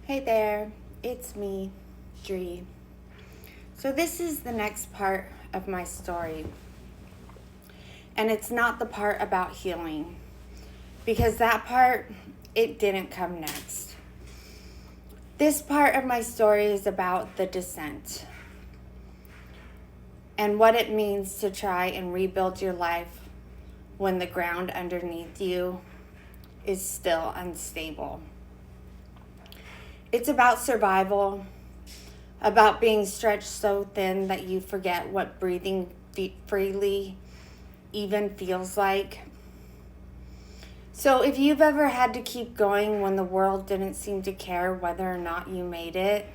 Hey there, it's me, Dri. So this is the next part of my story. And it's not the part about healing, because that part, it didn't come next. This part of my story is about the descent and what it means to try and rebuild your life when the ground underneath you is still unstable. It's about survival, about being stretched so thin that you forget what breathing freely even feels like. So if you've ever had to keep going when the world didn't seem to care whether or not you made it,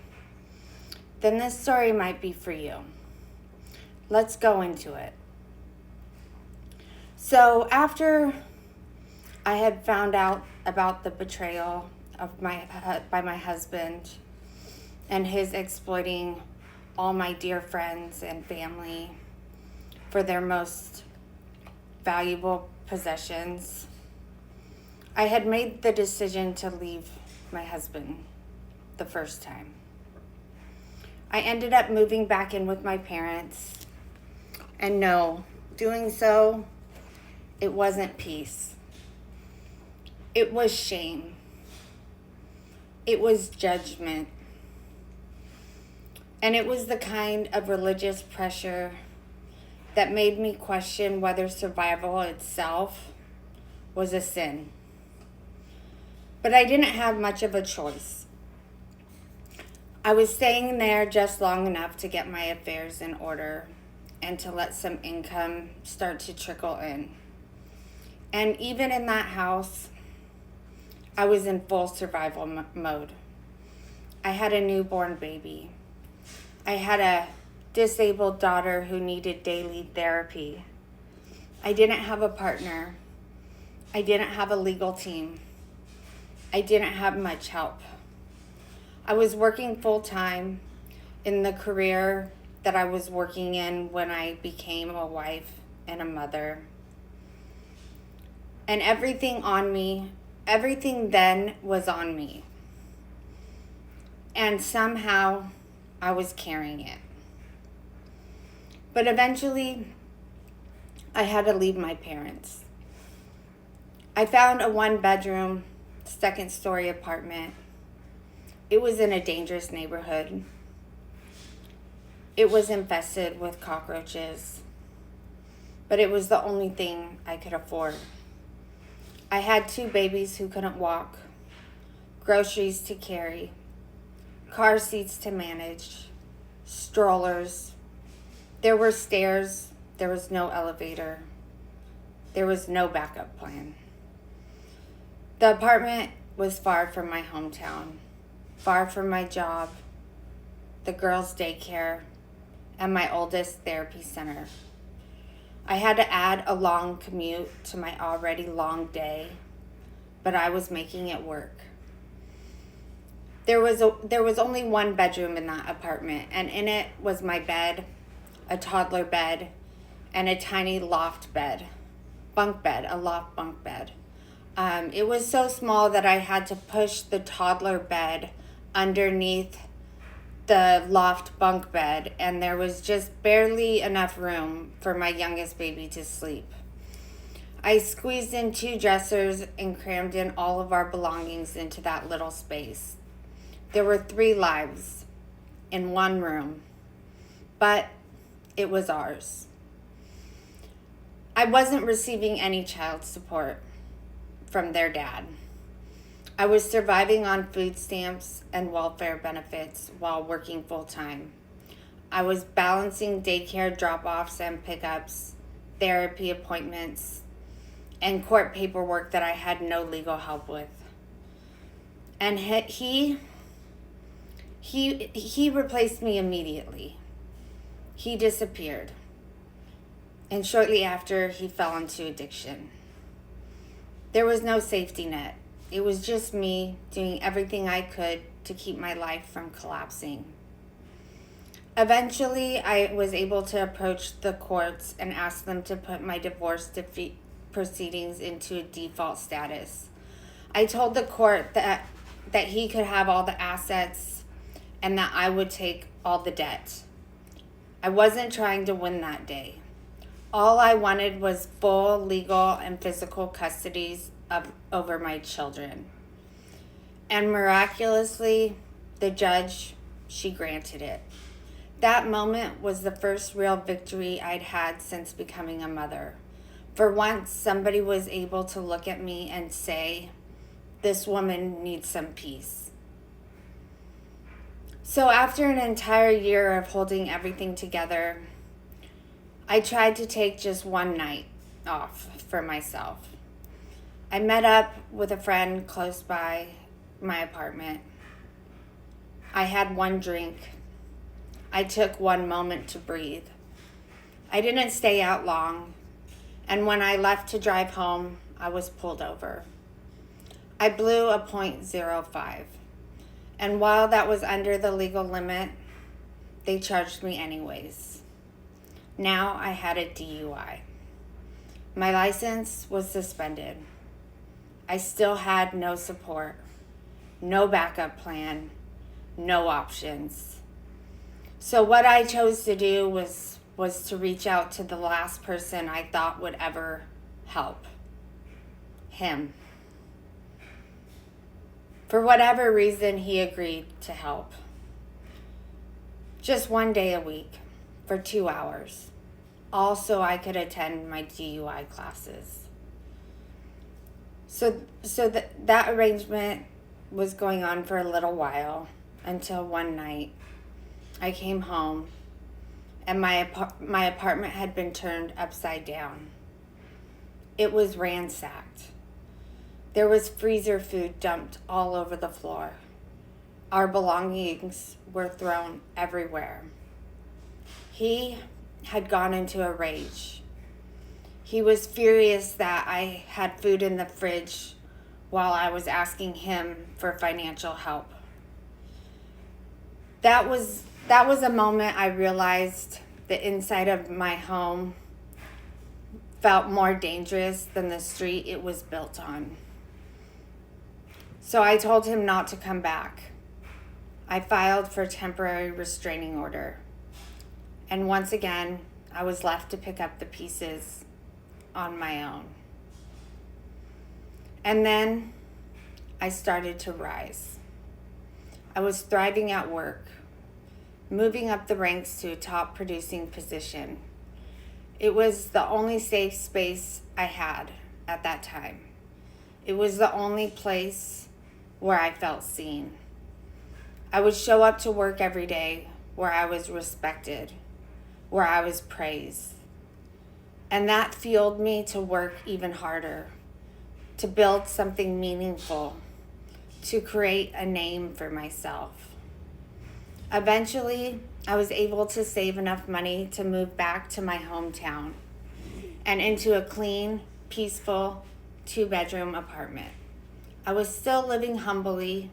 then this story might be for you. Let's go into it. So after I had found out about the betrayal of by my husband and his exploiting all my dear friends and family for their most valuable possessions, I had made the decision to leave my husband the first time. I ended up moving back in with my parents, and no, doing so, it wasn't peace. It was shame. It was judgment. And it was the kind of religious pressure that made me question whether survival itself was a sin. But I didn't have much of a choice. I was staying there just long enough to get my affairs in order and to let some income start to trickle in. And even in that house, I was in full survival mode. I had a newborn baby. I had a disabled daughter who needed daily therapy. I didn't have a partner. I didn't have a legal team. I didn't have much help. I was working full-time in the career that I was working in when I became a wife and a mother. And everything then was on me. And somehow I was carrying it. But eventually, I had to leave my parents. I found a 1-bedroom, second-story apartment. It was in a dangerous neighborhood. It was infested with cockroaches, but it was the only thing I could afford. I had 2 babies who couldn't walk, groceries to carry, car seats to manage, strollers. There were stairs. There was no elevator. There was no backup plan. The apartment was far from my hometown, far from my job, the girls' daycare, and my oldest therapy center. I had to add a long commute to my already long day, but I was making it work. There was only 1 bedroom in that apartment, and in it was my bed, a toddler bed, and a tiny loft bed, a loft bunk bed. It was so small that I had to push the toddler bed underneath the loft bunk bed, and there was just barely enough room for my youngest baby to sleep. I squeezed in 2 dressers and crammed in all of our belongings into that little space. There were 3 lives in 1 room, but it was ours. I wasn't receiving any child support from their dad. I was surviving on food stamps and welfare benefits while working full-time. I was balancing daycare drop-offs and pickups, therapy appointments, and court paperwork that I had no legal help with. And he replaced me immediately. He disappeared. And shortly after, he fell into addiction. There was no safety net. It was just me doing everything I could to keep my life from collapsing. Eventually, I was able to approach the courts and ask them to put my divorce proceedings into a default status. I told the court that that he could have all the assets and that I would take all the debt. I wasn't trying to win that day. All I wanted was full legal and physical custody over my children. And miraculously, the judge, she granted it. That moment was the first real victory I'd had since becoming a mother. For once, somebody was able to look at me and say, this woman needs some peace. So after an entire year of holding everything together, I tried to take just one night off for myself. I met up with a friend close by my apartment. I had one drink. I took one moment to breathe. I didn't stay out long, and when I left to drive home, I was pulled over. I blew a .05, and while that was under the legal limit, they charged me anyways. Now I had a DUI. My license was suspended. I still had no support, no backup plan, no options. So what I chose to do was to reach out to the last person I thought would ever help. Him. For whatever reason, he agreed to help. Just one day a week for 2 hours. All so I could attend my DUI classes. So that arrangement was going on for a little while until one night I came home and my apartment had been turned upside down. It was ransacked. There was freezer food dumped all over the floor. Our belongings were thrown everywhere. He had gone into a rage. He was furious that I had food in the fridge while I was asking him for financial help. That was a moment I realized the inside of my home felt more dangerous than the street it was built on. So I told him not to come back. I filed for temporary restraining order. And once again, I was left to pick up the pieces on my own. And then I started to rise. I was thriving at work, moving up the ranks to a top producing position. It was the only safe space I had at that time. It was the only place where I felt seen. I would show up to work every day where I was respected, where I was praised. And that fueled me to work even harder, to build something meaningful, to create a name for myself. Eventually, I was able to save enough money to move back to my hometown and into a clean, peaceful 2-bedroom apartment. I was still living humbly,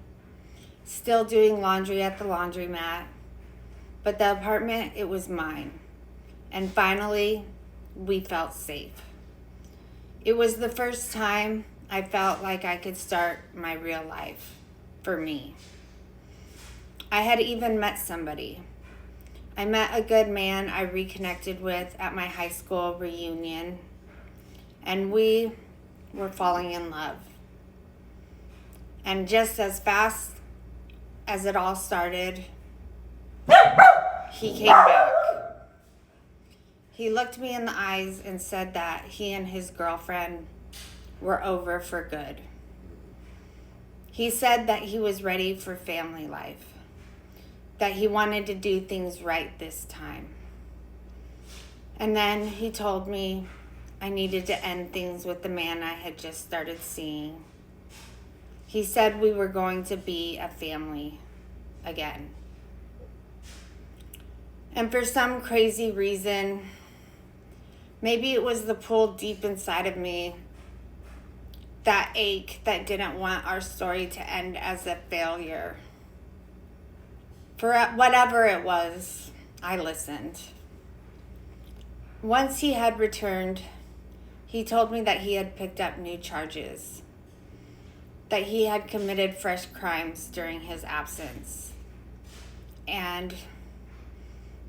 still doing laundry at the laundromat, but the apartment, it was mine. And finally, we felt safe. It was the first time I felt like I could start my real life for me. I had even met somebody. I met a good man I reconnected with at my high school reunion, and we were falling in love. And just as fast as it all started, he came back. He looked me in the eyes and said that he and his girlfriend were over for good. He said that he was ready for family life, that he wanted to do things right this time. And then he told me I needed to end things with the man I had just started seeing. He said we were going to be a family again. And for some crazy reason, maybe it was the pull deep inside of me, that ache that didn't want our story to end as a failure. For whatever it was, I listened. Once he had returned, he told me that he had picked up new charges. that he had committed fresh crimes during his absence, and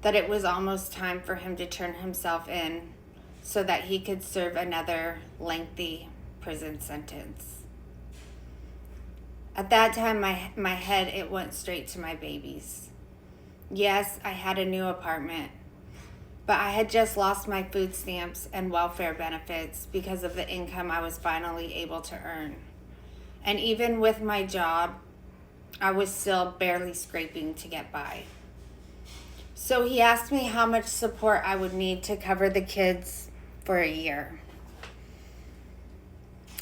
that it was almost time for him to turn himself in so that he could serve another lengthy prison sentence. At that time, my head, it went straight to my babies. Yes, I had a new apartment, but I had just lost my food stamps and welfare benefits because of the income I was finally able to earn. And even with my job, I was still barely scraping to get by. So he asked me how much support I would need to cover the kids for a year.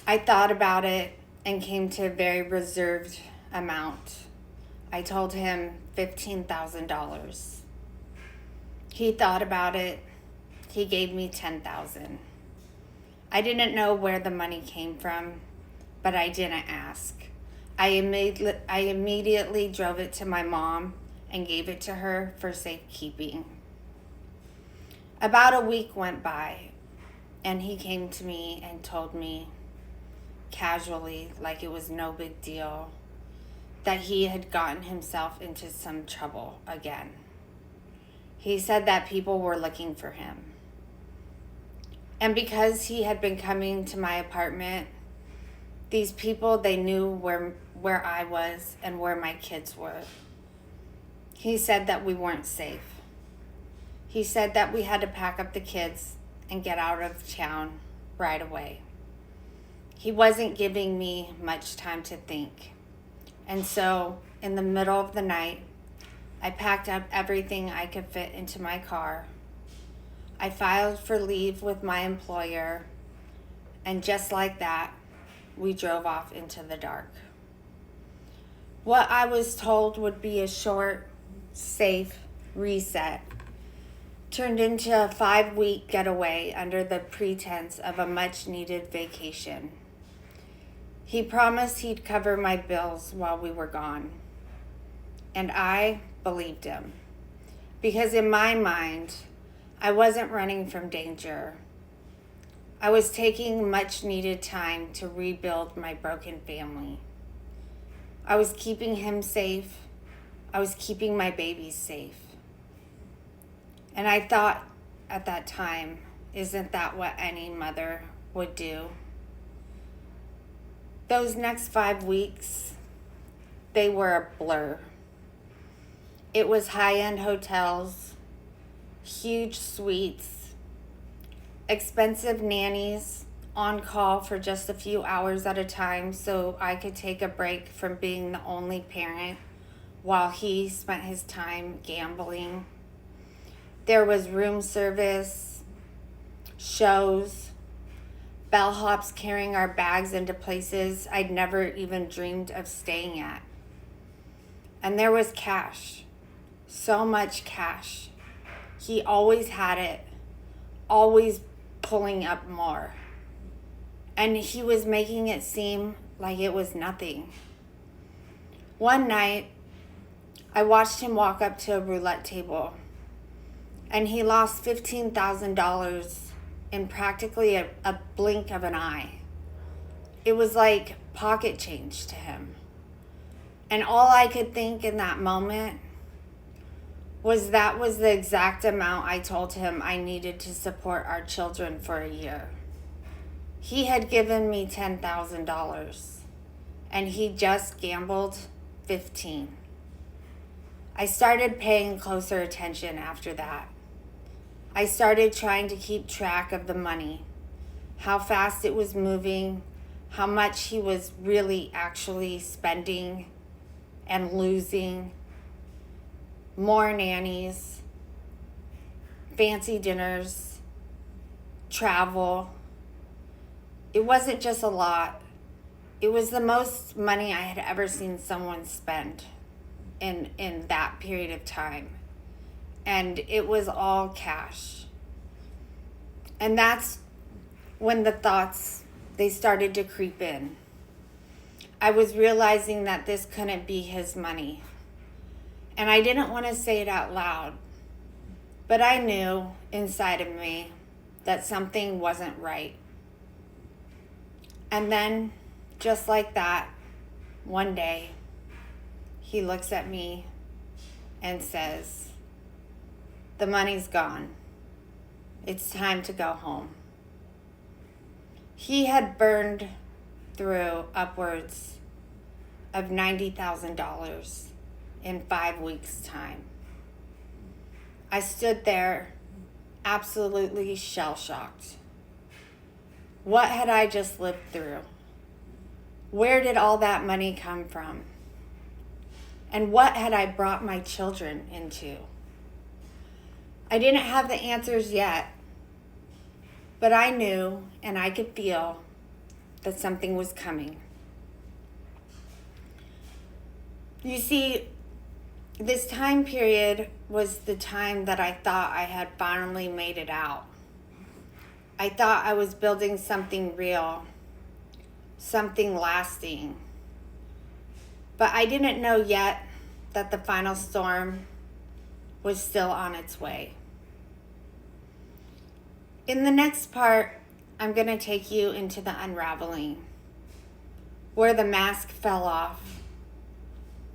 I thought about it and came to a very reserved amount. I told him $15,000. He thought about it. He gave me $10,000. I didn't know where the money came from, but I didn't ask. I immediately drove it to my mom and gave it to her for safekeeping. About a week went by, and he came to me and told me casually, like it was no big deal, that he had gotten himself into some trouble again. He said that people were looking for him. And because he had been coming to my apartment, these people, they knew where I was and where my kids were. He said that we weren't safe. He said that we had to pack up the kids and get out of town right away. He wasn't giving me much time to think. And so, in the middle of the night, I packed up everything I could fit into my car. I filed for leave with my employer, and just like that, we drove off into the dark. What I was told would be a short, safe reset turned into a 5-week getaway under the pretense of a much-needed vacation. He promised he'd cover my bills while we were gone, and I believed him, because in my mind, I wasn't running from danger. I was taking much-needed time to rebuild my broken family. I was keeping him safe. I was keeping my babies safe. And I thought at that time, isn't that what any mother would do? Those next 5 weeks, they were a blur. It was high-end hotels, huge suites, expensive nannies on call for just a few hours at a time so I could take a break from being the only parent while he spent his time gambling. There was room service, shows, bellhops carrying our bags into places I'd never even dreamed of staying at. And there was cash, so much cash. He always had it, always pulling up more. And he was making it seem like it was nothing. One night, I watched him walk up to a roulette table, and he lost $15,000 in practically a blink of an eye. It was like pocket change to him. And all I could think in that moment was that was the exact amount I told him I needed to support our children for a year. He had given me $10,000, and he just gambled $15,000. I started paying closer attention after that. I started trying to keep track of the money, how fast it was moving, how much he was really actually spending and losing, more nannies, fancy dinners, travel. It wasn't just a lot. It was the most money I had ever seen someone spend in that period of time. And it was all cash. And that's when the thoughts, they started to creep in. I was realizing that this couldn't be his money. And I didn't want to say it out loud, but I knew inside of me that something wasn't right. And then, just like that, one day, he looks at me and says, "The money's gone. It's time to go home." He had burned through upwards of $90,000 in 5 weeks' time. I stood there absolutely shell-shocked. What had I just lived through? Where did all that money come from? And what had I brought my children into? I didn't have the answers yet, but I knew and I could feel that something was coming. You see, this time period was the time that I thought I had finally made it out. I thought I was building something real, something lasting. But I didn't know yet that the final storm was still on its way. In the next part, I'm going to take you into the unraveling, where the mask fell off,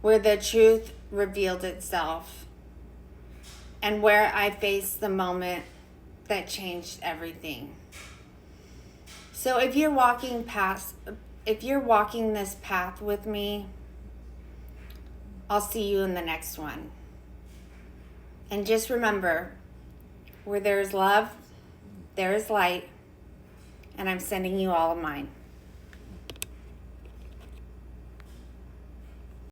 where the truth revealed itself, and where I faced the moment that changed everything. So if you're walking this path with me, I'll see you in the next one. And just remember, where there is love, there is light, and I'm sending you all of mine.